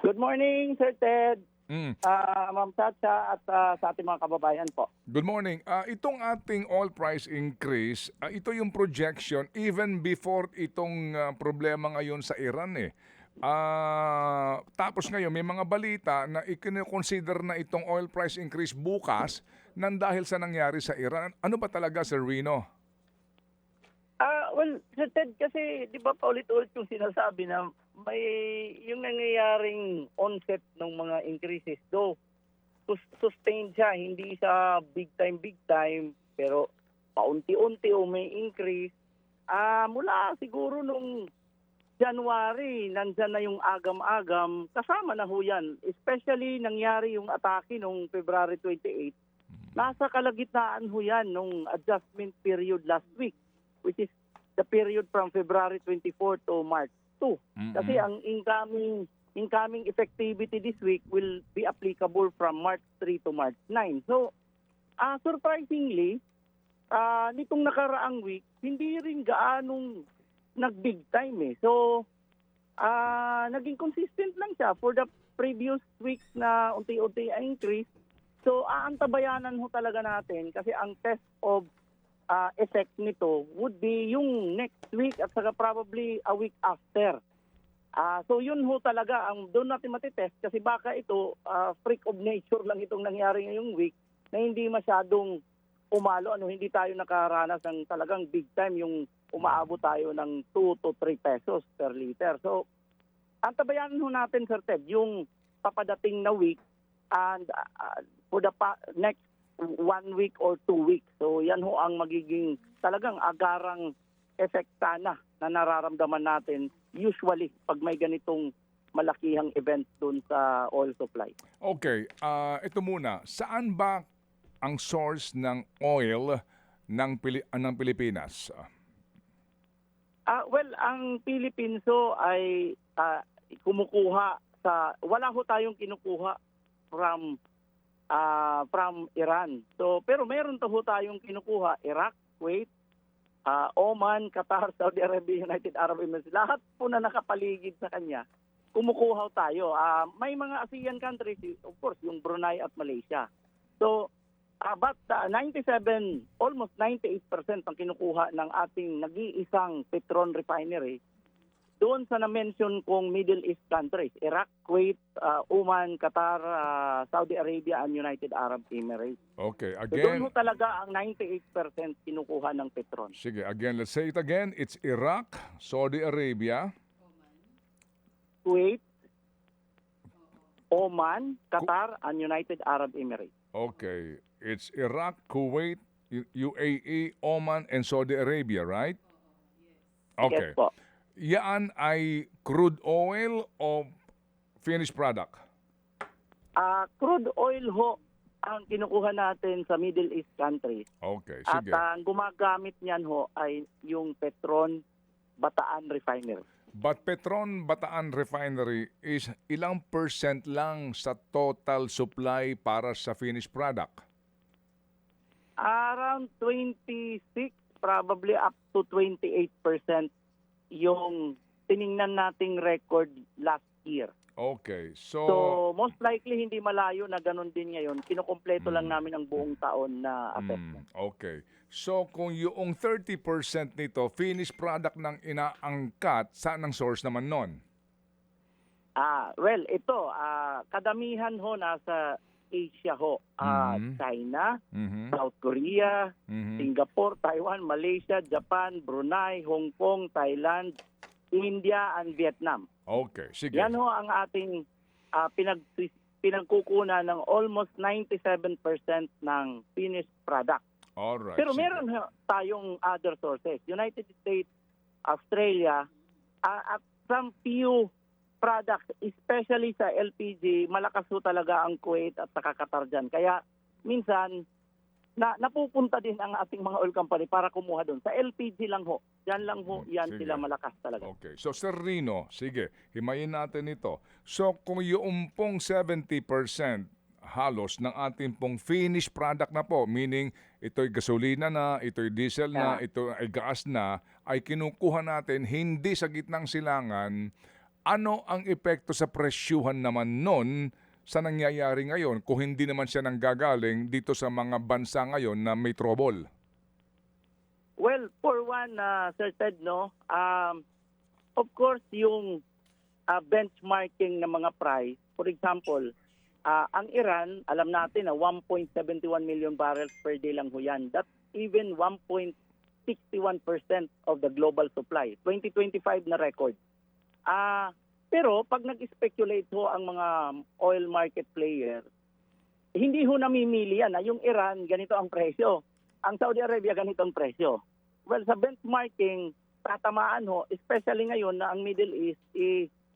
Good morning, Sir Ted, Mm. Ma'am Chacha at sa ating mga kababayan po. Good morning. Itong ating oil price increase, ito yung projection even before itong problema ngayon sa Iran eh. Tapos ngayon may mga balita na i-consider na itong oil price increase bukas nang dahil sa nangyari sa Iran. Ano ba talaga, Sir Rino? Well, Sir Ted, kasi di ba paulit-ulit yung sinasabi na may yung nangyayaring onset ng mga increases, though sustained siya, hindi sa big time, pero paunti-unti o may increase. Mula siguro nung January, nandyan na yung agam-agam, kasama na ho yan. Especially nangyari yung atake nung February 28. Nasa kalagitnaan ho yan nung adjustment period last week, which is the period from February 24 to March 2. Kasi ang incoming effectivity this week will be applicable from March 3 to March 9. So, surprisingly, nitong nakaraang week, hindi rin gaanong nag-big time eh. So, naging consistent lang siya for the previous weeks na unti-unti ang increase. So, aantabayanan ho talaga natin kasi ang test of effect nito would be yung next week at saka probably a week after. So yun ho talaga ang doon natin matitest kasi baka ito freak of nature lang itong nangyari ngayong week na hindi masyadong umalo, hindi tayo nakaranas ng talagang big time yung umaabot tayo ng 2 to 3 pesos per liter. So antabayanan ho natin, Sir Ted, yung papadating na week and for the next 1 week or 2 weeks. So yan ho ang magiging talagang agarang effect sana na nararamdaman natin usually pag may ganitong malakihang event doon sa oil supply. Okay, ito muna. Saan ba ang source ng oil ng Pilipinas? Well, ang Philippines ho ay kumukuha wala ho tayong kinukuha from Iran. So pero meron ho tayong kinukuha Iraq, Kuwait, Oman, Qatar, Saudi Arabia, United Arab Emirates. Lahat po na nakapaligid sa kanya, kumukuha tayo. May mga ASEAN countries, of course, yung Brunei at Malaysia. So but 97, almost 98% ang kinukuha ng ating nag-iisang Petron refinery doon sa na-mention kong Middle East countries, Iraq, Kuwait, Oman, Qatar, Saudi Arabia, and United Arab Emirates. Okay, So doon again, ho talaga ang 98% kinukuha ng Petron. sige, again, let's say it again. It's Iraq, Saudi Arabia, Kuwait, Oman, Qatar, and United Arab Emirates. okay, it's Iraq, Kuwait, UAE, Oman, and Saudi Arabia, right? Okay. Yes po. Yan ay crude oil o finished product? Crude oil ho ang kinukuha natin sa Middle East countries. Okay, At sige. ang gumagamit niyan ho ay yung Petron Bataan Refinery. But Petron Bataan Refinery is ilang percent lang sa total supply para sa finished product? Around 26, probably up to 28% yung tiningnan nating record last year. Okay, So so... most likely hindi malayo na ganun din ngayon. Kinukumpleto lang namin ang buong taon na assessment. Okay. So kung yung 30% nito, finished product ng inaangkat, saan ang source naman nun? Well, ito, kadamihan ho nasa Asia ho. China, South Korea, Singapore, Taiwan, Malaysia, Japan, Brunei, Hong Kong, Thailand, India, and Vietnam. Okay, sige. Yan ho ang ating pinagkukunan ng almost 97% ng finished product. Alright. Pero sige. meron tayong other sources. United States, Australia, at some few products, especially sa LPG, malakas ho talaga ang Kuwait at saka Qatar dyan. Kaya minsan, napupunta din ang ating mga oil company para kumuha doon. Sa LPG lang ho. Yan lang ho, yan Sige. sila malakas talaga. Okay. So, Sir Rino, sige, himayin natin ito. So, kung yung pong 70% halos ng ating pong finished product na po, meaning ito'y gasolina na, ito'y diesel na, ito ay gas na, ay kinukuha natin hindi sa gitnang silangan ano ang epekto sa presyuhan naman nun sa nangyayari ngayon kung hindi naman siya nanggagaling dito sa mga bansa ngayon na may trouble? Well, for one, Sir Ted, no, of course, yung benchmarking ng mga price, for example, ang Iran, alam natin na 1.71 million barrels per day lang ho yan. That's even 1.61% of the global supply. 2025 na record. Pero pag nag-speculate ho ang mga oil market player, hindi ho namimili yan. Yung Iran, ganito ang presyo. Ang Saudi Arabia, ganito ang presyo. Well, sa benchmarking, tatamaan ho, especially ngayon na ang Middle East,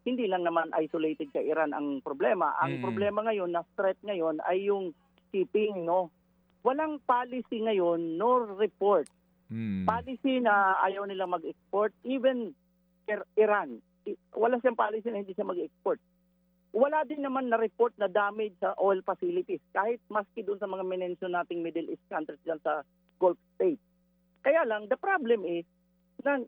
hindi lang naman isolated kay Iran ang problema. Ang problema ngayon, na threat ngayon, ay yung shipping, no? Walang policy ngayon, nor report. Policy na ayaw nila mag-export, even Iran. Wala siyang policy na hindi siya mag-export. Wala din naman na report na damage sa oil facilities, kahit maski doon sa mga minention nating Middle East countries dyan sa Gulf States. Kaya lang, the problem is, na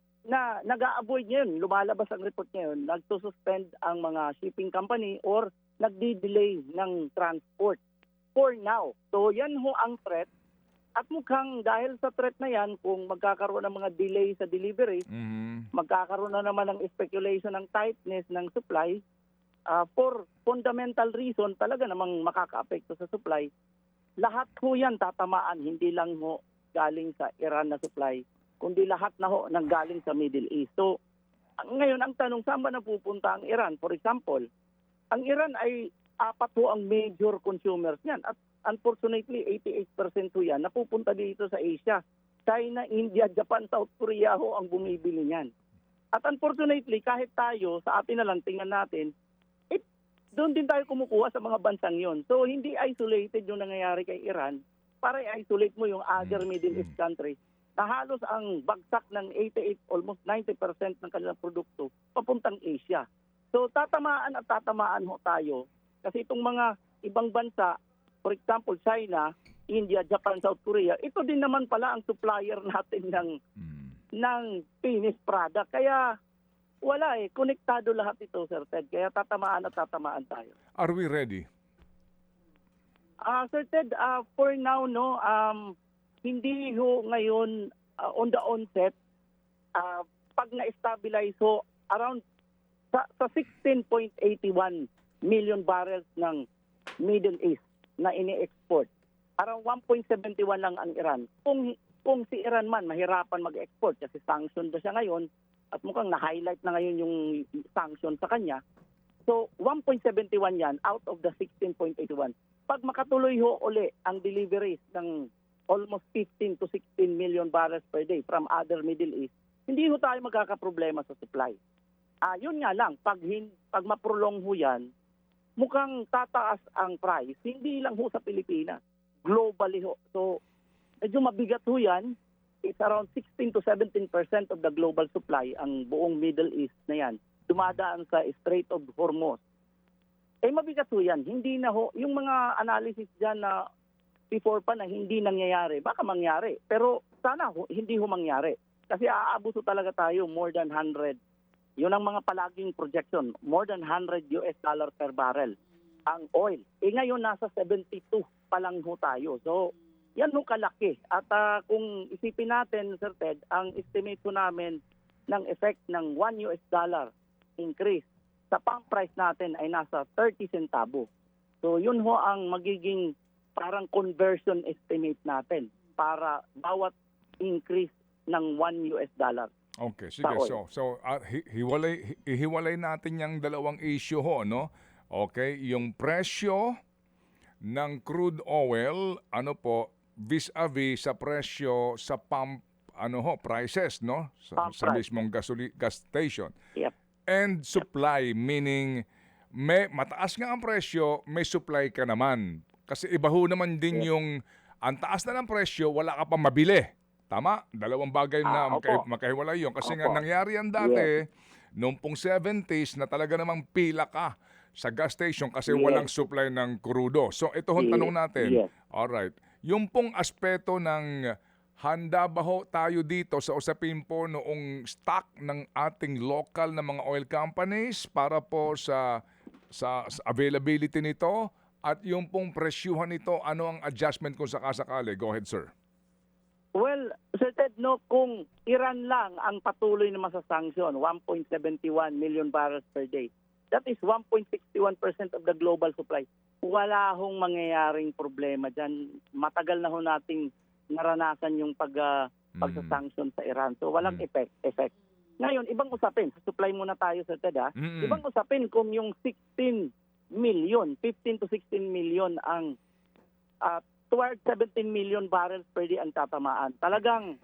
nag-a-avoid ngayon, lumalabas ang report ngayon, nagsususpend ang mga shipping company or nagdi-delay ng transport for now. So yan ho ang threat. At mukhang dahil sa threat na yan, kung magkakaroon ng mga delay sa delivery, magkakaroon na naman ng speculation ng tightness ng supply, for fundamental reason, talaga namang makaka-apekto sa supply. Lahat ho yan tatamaan, hindi lang ho galing sa Iran na supply, kundi lahat na ho nang galing sa Middle East. So, ngayon ang tanong, saan ba napupunta ang Iran? For example, ang Iran ay 4 ho ang major consumers niyan. At unfortunately, 88% ho yan napupunta dito sa Asia. China, India, Japan, South Korea ho ang bumibili niyan. At unfortunately, kahit tayo, sa atin na lang, tingnan natin, doon din tayo kumukuha sa mga bansang yon. So, hindi isolated yung nangyayari kay Iran para i-isolate mo yung other Middle East countries na halos ang bagsak ng 88, almost 90% ng kanilang produkto papuntang Asia. So, tatamaan at tatamaan ho tayo kasi itong mga ibang bansa, for example, China, India, Japan, South Korea, ito din naman pala ang supplier natin ng finished product. Kaya wala konektado lahat ito, Sir Ted. Kaya tatamaan at tatamaan tayo. Are we ready? Sir Ted, for now, no, hindi ho ngayon on the onset, pag na-stabilize ho, around sa 16.81 million barrels ng Middle East na ini-export. Around 1.71 lang ang Iran. Kung si Iran man mahirapan mag-export kasi sanction na siya ngayon at mukhang na-highlight na ngayon yung sanction sa kanya. So 1.71 yan out of the 16.81. Pag makatuloy ho uli ang deliveries ng almost 15 to 16 million barrels per day from other Middle East, hindi ho tayo magkakaproblema sa supply. Yun nga lang, pag maprolong ho yan, mukhang tataas ang price, hindi lang ho sa Pilipinas, globally ho. So, medyo mabigat ho yan. It's around 16 to 17% of the global supply, ang buong Middle East na yan. Dumadaan sa Strait of Hormuz. Mabigat ho yan. Hindi na ho, yung mga analysis dyan na before pa na hindi nangyayari, baka mangyari. Pero sana hindi ho mangyari. Kasi aabuso talaga tayo more than 100. Yun ang mga palaging projection, more than $100 per barrel ang oil. Ngayon nasa 72 pa lang ho tayo. So, yan ho kalaki. At kung isipin natin, Sir Ted, ang estimate ko namin ng effect ng $1 increase sa pump price natin ay nasa 30 centavo. So, yun ho ang magiging parang conversion estimate natin para bawat increase ng $1. Okay, sige. So hiwalay natin yung dalawang issue ho, no? Okay, yung presyo ng crude oil, vis-a-vis sa presyo sa pump prices, no? Sa mismong gas station. Yep. And supply, meaning mataas nga ang presyo, may supply ka naman. Kasi iba ho naman din yung ang taas na ng presyo, wala ka pa mabili. Tama? Dalawang bagay na makahiwalay yun. Kasi nga nangyari yan dati, noong pong 70s, na talaga namang pila ka sa gas station kasi walang supply ng krudo. So ito ang tanong natin. Alright. Yung pong aspeto ng handa ba ho tayo dito sa usapin po noong stock ng ating local na mga oil companies para po sa availability nito at yung pong presyuhan nito, ano ang adjustment kung sakasakali? Go ahead, sir. Well, Sir Ted, no, kung Iran lang ang patuloy na masasanksyon, 1.71 million barrels per day, that is 1.61% of the global supply. Wala hong mangyayaring problema dyan. Matagal na ho nating naranasan yung pagsasanksyon sa Iran. So walang effect. Ngayon, ibang usapin. Sa supply muna tayo, Sir Ted. Ibang usapin kung yung 16 million, 15 to 16 million ang toward 17 million barrels per day ang tatamaan. Talagang,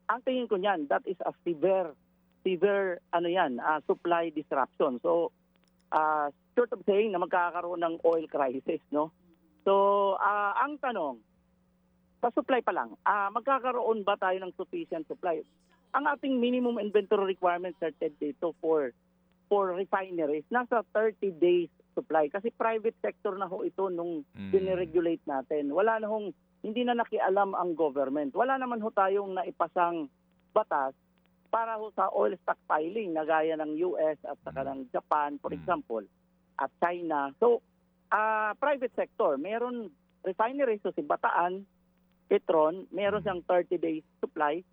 ang tingin ko niyan, that is a severe supply disruption. So, short of saying na magkakaroon ng oil crisis, no? So, ang tanong, sa supply pa lang, magkakaroon ba tayo ng sufficient supply? Ang ating minimum inventory requirements started dito for refineries, nasa 30 days supply. Kasi private sector na ho ito nung diniregulate natin. Wala na hong, hindi na nakialam ang government. Wala naman ho tayong naipasang batas para ho sa oil stockpiling na gaya ng US at saka ng Japan, for example, at China. So, private sector, meron refineries, so si Bataan, Petron, meron siyang 30 days supply.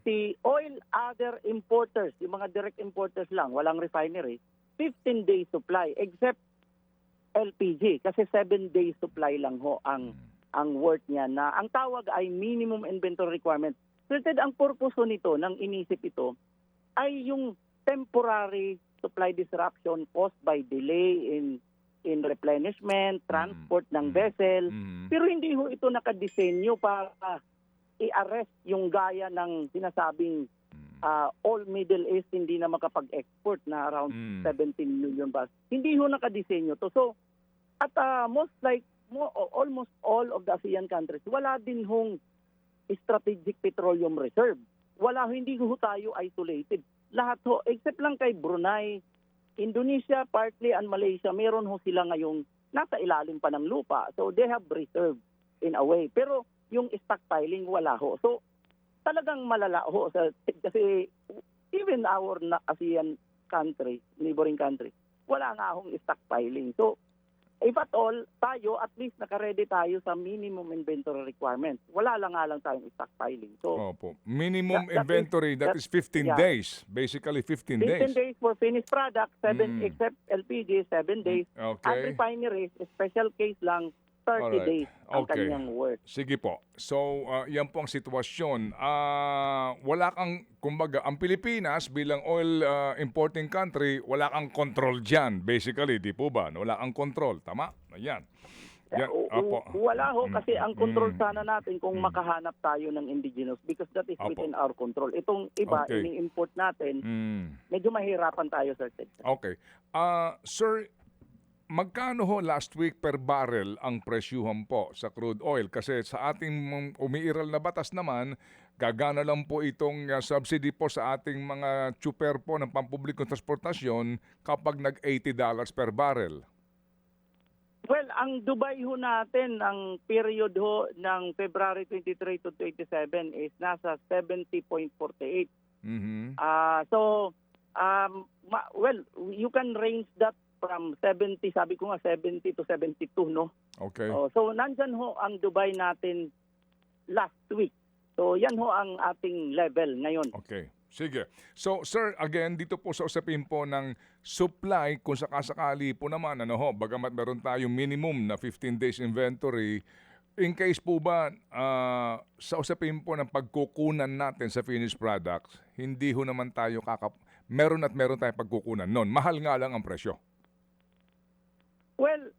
Si oil other importers, yung mga direct importers lang, walang refinery, 15 days supply except LPG kasi 7 days supply lang ho ang worth niya na ang tawag ay minimum inventory requirement. So ang purpose ho nito nang inisip ito ay yung temporary supply disruption caused by delay in replenishment, transport ng vessel. Pero hindi ho ito nakadesenyo para i-arrest yung gaya ng sinasabing all Middle East hindi na makapag-export na around 17 million barrels. Hindi ho nakadesenyo to. So, at almost all of the ASEAN countries, wala din hong strategic petroleum reserve. Hindi ho tayo isolated. Lahat ho, except lang kay Brunei, Indonesia, partly, and Malaysia, meron ho sila ngayong nasa ilalim pa ng lupa. So, they have reserve in a way. Pero yung stockpiling, wala ho. So, talagang malala ho. Kasi even our ASEAN country, neighboring country, wala nga hong stockpiling. So, if at all, tayo, at least nakaredy tayo sa minimum inventory requirements. Wala lang tayong stockpiling. So, Opo. Minimum inventory, that is 15 days. Basically, 15 days. 15 days for finished product, 7 except LPG, 7 days. Okay. At refineries, special case lang, 30 Alright. days ang Okay. kanyang worth. Sige po. So, yan po ang sitwasyon. Wala kang, kumbaga, ang Pilipinas bilang oil importing country, wala kang control dyan, basically, di po ba? Wala kang control. Tama? Yan. Yan. Apo. Wala ho kasi ang control sana natin kung makahanap tayo ng indigenous because that is Apo. within our control. Itong iba, Okay. ini-import natin, medyo mahirapan tayo, Sir Ted. Okay. Sir, magkano ho last week per barrel ang presyuhan po sa crude oil? Kasi sa ating umiiral na batas naman, gagana lang po itong subsidy po sa ating mga chuper po ng pampublikong transportasyon kapag nag-$80 per barrel. Well, ang Dubai ho natin, ang period ho ng February 23 to 27 is nasa 70.48. So, well, you can range that from 70, sabi ko nga 70 to 72, no? Okay. So, nandyan ho ang Dubai natin last week. So, yan ho ang ating level ngayon. Okay. Sige. So, sir, again, dito po sa usapin po ng supply, kung sakasakali po naman, bagamat meron tayong minimum na 15 days inventory, in case po ba, sa usapin po ng pagkukunan natin sa finished products, hindi ho naman tayo meron tayong pagkukunan nun. Mahal nga lang ang presyo. Well,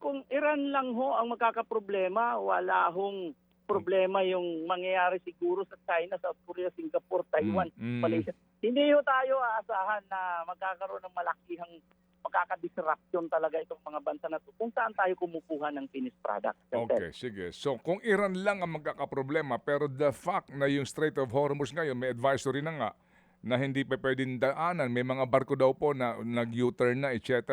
kung Iran lang ho ang magkakaproblema, wala hong problema yung mangyayari siguro sa China, South Korea, Singapore, Taiwan, Malaysia. Hindi ho tayo aasahan na magkakaroon ng malakihang magkakadisruption talaga itong mga bansa na to kung saan tayo kumukuha ng finished product. Okay, sige. So kung Iran lang ang magkakaproblema, pero the fact na yung Strait of Hormuz ngayon, may advisory na nga na hindi pa pwedeng daanan, may mga barko daw po na nag-U-turn na, etc.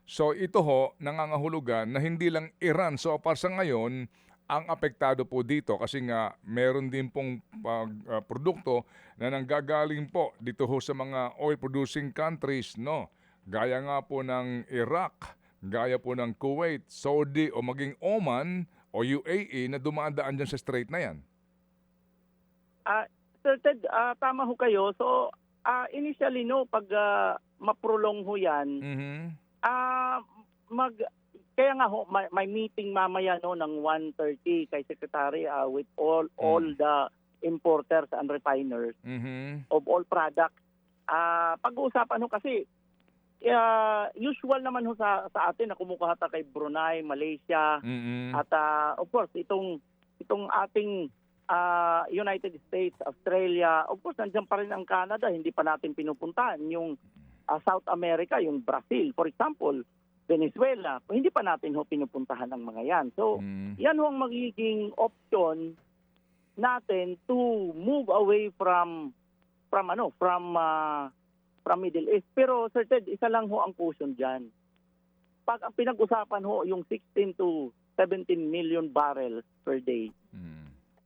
So ito ho, nangangahulugan na hindi lang Iran. So para sa ngayon, ang apektado po dito kasi nga meron din pong produkto na nanggagaling po dito ho sa mga oil producing countries, no? Gaya nga po ng Iraq, gaya po ng Kuwait, Saudi o maging Oman o UAE na dumadaan dyan sa strait na yan. Sir Ted, tama ho kayo. So, initially, no, pag maprolong ho yan, Mhm. kaya nga ho, may meeting mamaya no ng 1:30 kay Secretary with all the importers and refiners Mhm. of all products. Pag-uusapan ho kasi usual naman ho sa atin na kumukuha tayo kay Brunei, Malaysia, Mhm. at of course itong ating United States, Australia, of course nandiyan pa rin ang Canada, hindi pa natin pinupuntahan yung South America, yung Brazil, for example, Venezuela, hindi pa natin ho pinupuntahan ang mga yan. So, yan ho ang magiging option natin to move away from Middle East. Pero Sir Ted, isa lang ho ang caution diyan. Pag ang pinag-usapan ho yung 16 to 17 million barrels per day.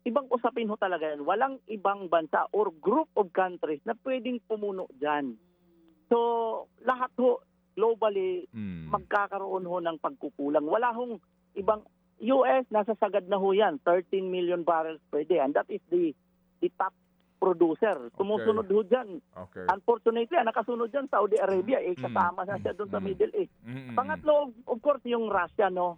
Ibang usapin ho talaga yan. Walang ibang bansa or group of countries na pwedeng pumuno diyan. So, lahat ho globally, magkakaroon ho ng pagkukulang. Wala hong ibang, US, nasa sagad na ho yan, 13 million barrels per day. And that is the top producer. Tumusunod ho dyan. Okay. Unfortunately, nakasunod dyan, Saudi Arabia, kasama na siya doon sa Middle East. Pangatlo, of course, yung Russia, no?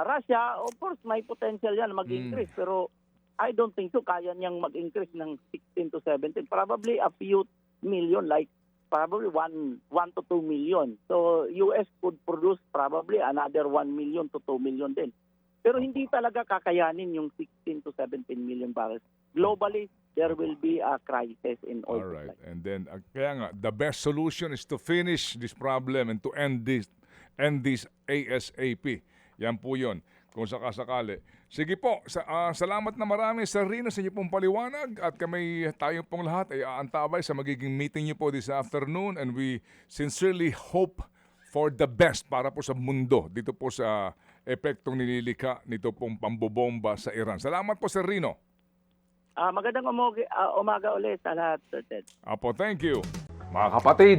Russia, of course, may potential yan mag-increase. Pero I don't think so. Kaya niyang mag-increase ng 16 to 17. Probably a few million, like probably 1 to 2 million. So, US could produce probably another 1 million to 2 million din. Pero hindi talaga kakayanin yung 16 to 17 million barrels. Globally, there will be a crisis in oil supply. Alright. And then, kaya nga, the best solution is to finish this problem and to end this ASAP. Yan po yun, kung sakasakali. Sige po, salamat na marami Sir Rino sa inyo pong paliwanag at tayo pong lahat ay aantabay sa magiging meeting niyo po this afternoon and we sincerely hope for the best para po sa mundo dito po sa epektong nililika nito pong pambobomba sa Iran. Salamat po Sir Rino. Magandang umaga ulit sa lahat, Sir Ted. Apo, thank you. Mga kapatid,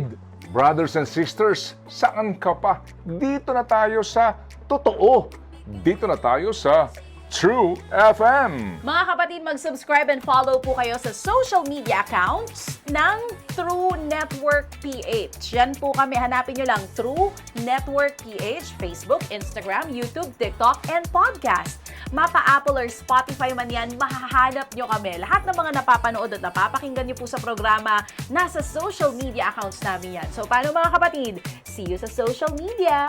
brothers and sisters, saan ka pa? Dito na tayo sa totoo. Dito na tayo sa True FM. Mga kapatid, mag-subscribe and follow po kayo sa social media accounts ng True Network PH. Yan po kami, hanapin nyo lang True Network PH, Facebook, Instagram, YouTube, TikTok, and podcast. Mapa Apple or Spotify man yan, mahahanap nyo kami. Lahat ng mga napapanood at napapakinggan nyo po sa programa, nasa social media accounts namin yan. So paano mga kapatid? See you sa social media!